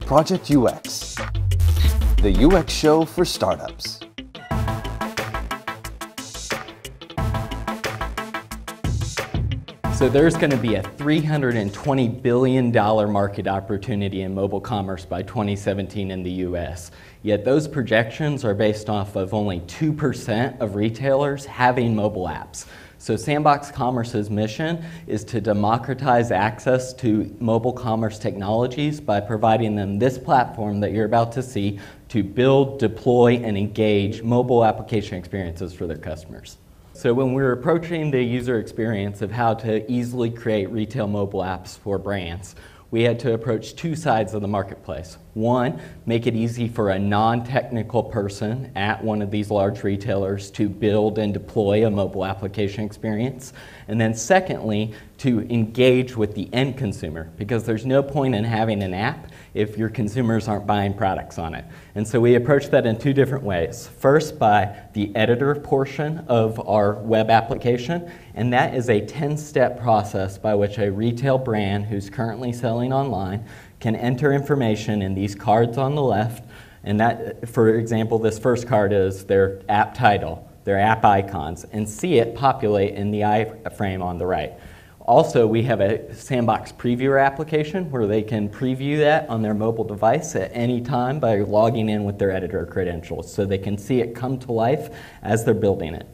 Project UX, the UX show for startups. So there's going to be a $320 billion market opportunity in mobile commerce by 2017 in the US. Yet those projections are based off of only 2% of retailers having mobile apps. So Sandbox Commerce's mission is to democratize access to mobile commerce technologies by providing them this platform that you're about to see to build, deploy, and engage mobile application experiences for their customers. So when we're approaching the user experience of how to easily create retail mobile apps for brands, we had to approach two sides of the marketplace. One, make it easy for a non-technical person at one of these large retailers to build and deploy a mobile application experience. And then secondly, to engage with the end consumer, because there's no point in having an app if your consumers aren't buying products on it. And so we approach that in two different ways. First, by the editor portion of our web application, and that is a 10-step process by which a retail brand who's currently selling online can enter information in these cards on the left, and that, for example, this first card is their app title, their app icons, and see it populate in the iframe on the right. Also, we have a Sandbox Previewer application where they can preview that on their mobile device at any time by logging in with their editor credentials, so they can see it come to life as they're building it.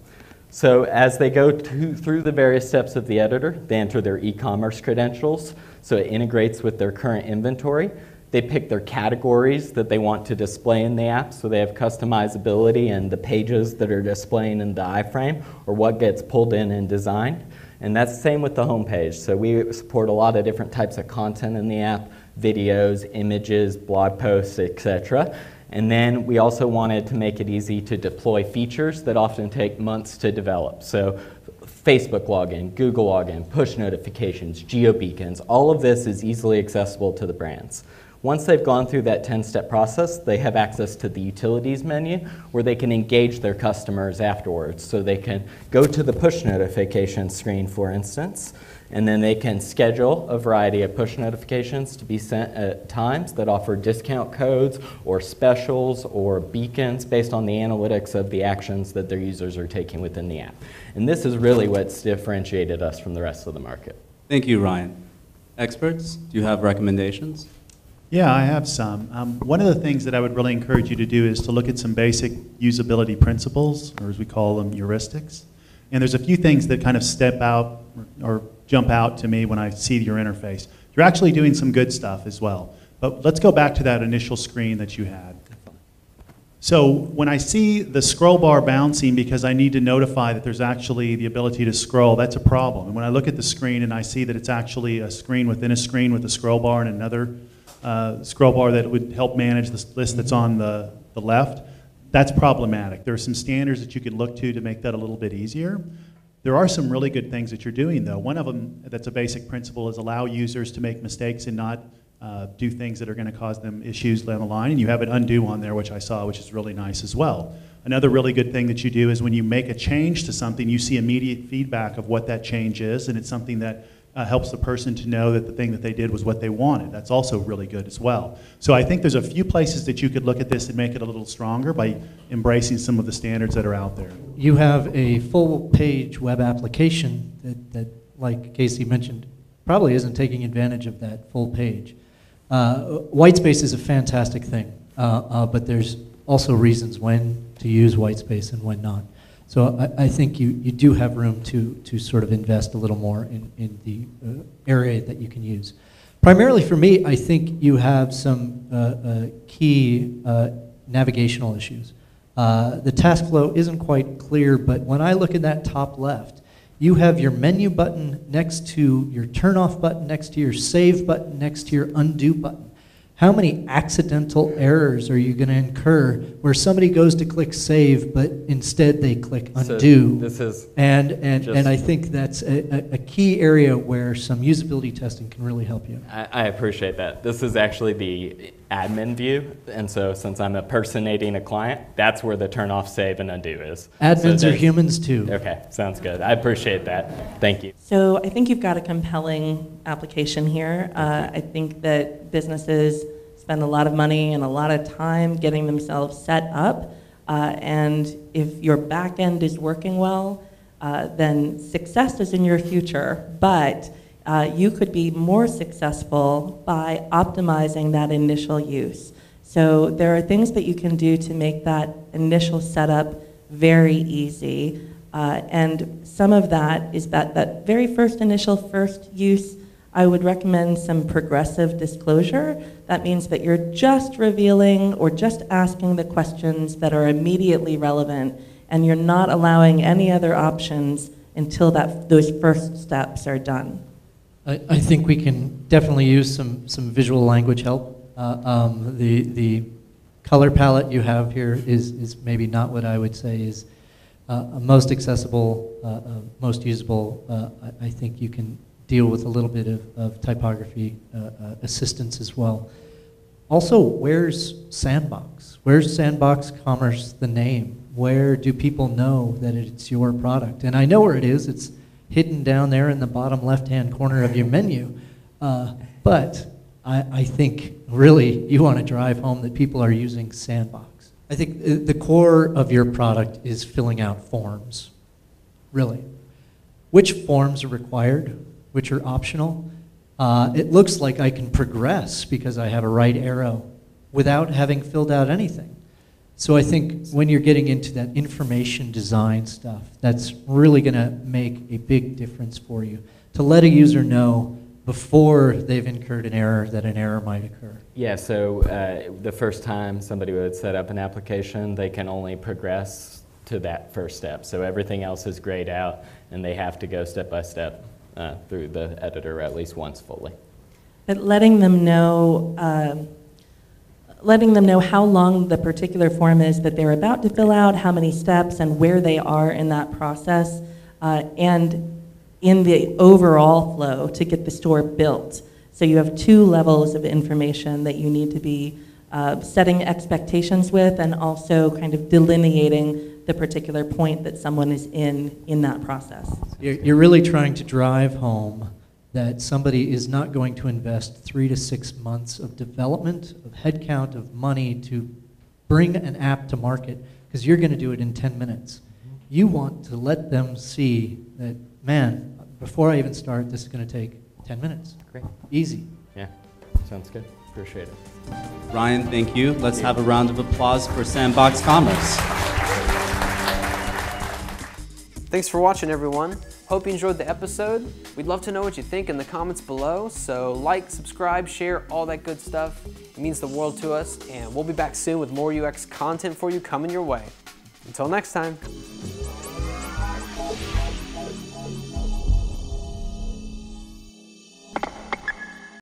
So as they go through the various steps of the editor, they enter their e-commerce credentials, so it integrates with their current inventory. They pick their categories that they want to display in the app, so they have customizability and the pages that are displaying in the iframe, or what gets pulled in and designed. And that's the same with the home page. So we support a lot of different types of content in the app, videos, images, blog posts, etc. And then we also wanted to make it easy to deploy features that often take months to develop. So Facebook login, Google login, push notifications, geo-beacons, all of this is easily accessible to the brands. Once they've gone through that 10-step process, they have access to the utilities menu where they can engage their customers afterwards. So they can go to the push notification screen, for instance, and then they can schedule a variety of push notifications to be sent at times that offer discount codes or specials or beacons based on the analytics of the actions that their users are taking within the app. And this is really what's differentiated us from the rest of the market. Thank you, Ryan. Experts, do you have recommendations? Yeah, I have some. One of the things that I would really encourage you to do is to look at some basic usability principles, or as we call them, heuristics. And there's a few things that kind of step out or jump out to me when I see your interface. You're actually doing some good stuff as well. But let's go back to that initial screen that you had. So when I see the scroll bar bouncing because I need to notify that there's actually the ability to scroll, that's a problem. And when I look at the screen and I see that it's actually a screen within a screen with a scroll bar and another scroll bar that would help manage this list that's on the left, that's problematic. There are some standards that you can look to make that a little bit easier. There are some really good things that you're doing, though. One of them that's a basic principle is allow users to make mistakes and not do things that are going to cause them issues down the line. And you have an undo on there, which I saw, which is really nice as well. Another really good thing that you do is when you make a change to something, you see immediate feedback of what that change is, and it's something that helps the person to know that the thing that they did was what they wanted. That's also really good as well. So I think there's a few places that you could look at this and make it a little stronger by embracing some of the standards that are out there. You have a full-page web application that, like Casey mentioned, probably isn't taking advantage of that full page. Whitespace is a fantastic thing, but there's also reasons when to use whitespace and when not. So I think you do have room to sort of invest a little more in the area that you can use. Primarily for me, I think you have some key navigational issues. The task flow isn't quite clear, but when I look at that top left, you have your menu button next to your turn off button, next to your save button, next to your undo button. How many accidental errors are you going to incur where somebody goes to click save, but instead they click undo? So this is and I think that's a key area where some usability testing can really help you. I appreciate that. This is actually the admin view, and so since I'm impersonating a client, that's where the turn off, save, and undo is. Admins are humans too. Okay, sounds good. I appreciate that. Thank you. So I think you've got a compelling application here. I think that businesses, spend a lot of money and a lot of time getting themselves set up. And if your back end is working well, then success is in your future. But you could be more successful by optimizing that initial use. So there are things that you can do to make that initial setup very easy. And some of that is that very first use, I would recommend some progressive disclosure. That means that you're just revealing or just asking the questions that are immediately relevant, and you're not allowing any other options until those first steps are done. I think we can definitely use some visual language help. The color palette you have here is maybe not what I would say is most accessible, most usable. I think you can deal with a little bit of typography assistance as well. Also, where's Sandbox? Where's Sandbox Commerce, the name? Where do people know that it's your product? And I know where it is. It's hidden down there in the bottom left-hand corner of your menu. But I think really you want to drive home that people are using Sandbox. I think the core of your product is filling out forms, really. Which forms are required? Which are optional? It looks like I can progress because I have a right arrow without having filled out anything. So I think when you're getting into that information design stuff, that's really going to make a big difference for you. To let a user know before they've incurred an error that an error might occur. Yeah, so the first time somebody would set up an application, they can only progress to that first step. So everything else is grayed out, and they have to go step by step through the editor at least once fully. But letting them know how long the particular form is that they're about to fill out, how many steps, and where they are in that process, and in the overall flow to get the store built. So you have two levels of information that you need to be setting expectations with, and also kind of delineating the particular point that someone is in that process. You're really trying to drive home that somebody is not going to invest 3 to 6 months of development, of headcount, of money to bring an app to market, because you're going to do it in 10 minutes. You want to let them see that, man, before I even start, this is going to take 10 minutes. Great. Easy. Yeah, sounds good. Appreciate it. Ryan, thank you. Let's have a round of applause for Sandbox Commerce. Thanks for watching, everyone. Hope you enjoyed the episode. We'd love to know what you think in the comments below, so like, subscribe, share, all that good stuff. It means the world to us, and we'll be back soon with more UX content for you coming your way. Until next time.